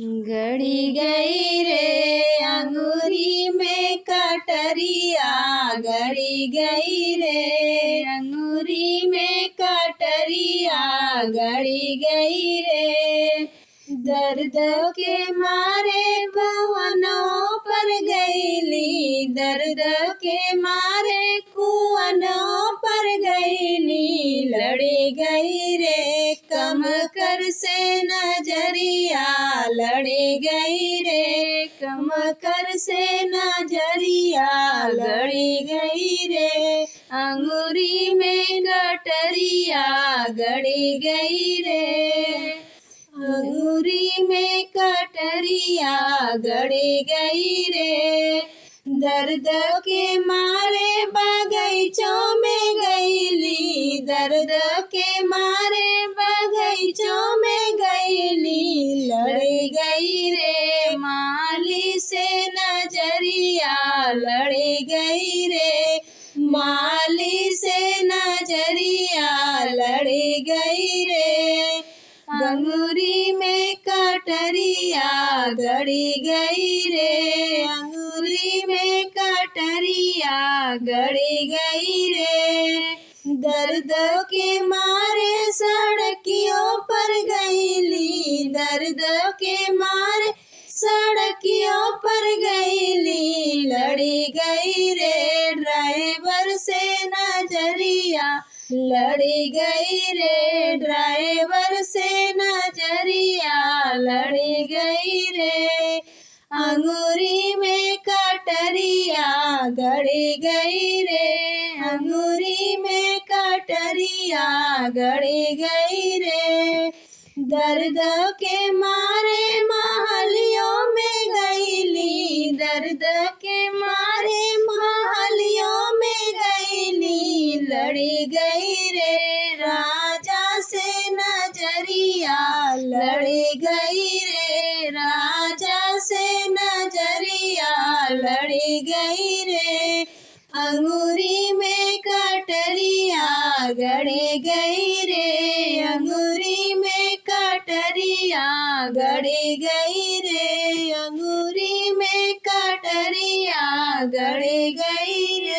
गड़ी गई रे अंगूरी में कटरिया, गड़ी गई रे अंगूरी में कटरिया, गड़ी गई रे। दर्द के मारे भवनों पर गईली, दर्द के मारे कुआनों पर गईली, लड़ी गई रे कम कर से नजरिया, लड़ी गई रे कम कर से नजरिया, लड़ी गई रे अंगूरी में गटरिया, गड़ी गई रे अंगूरी में कटरिया, गड़ी गई रे। दर्द के मारे बगीचों में गईली, दर्द के मारे बगीचों में गईली, लड़ी गई रे माली से नजरिया, लड़ी गई रे माली से नजरिया, लड़ी गई रे। अंगूरी में कटरिया, गड़ी गई रे अंगूरी में कटरिया, गड़ी गई रे। दर्द के मारे सड़कियों पर गईली, दर्द के मारे सड़कियों पर गईली, लड़ी गई रे ड्राइवर से नजरिया, लड़ी गई रे ड्राइवर से नजरिया, लड़ी गई रे अंगूरी में कटरिया, गड़ी गई रे अंगूरी में कटरिया, गड़ी गई रे। दर्द के मारे महलियों में गईली, दर्द के मारे महलियों में गईली, लड़ी गई रे राजा से नजरिया, लड़ी गई रे राजा से नजरिया, लड़ी गई रे अंगूरी में कटरिया, गड़ी गई रे अंगूरी में कटरिया, गड़ी गई रे अंगूरी में कटरिया, गड़ी गई रे।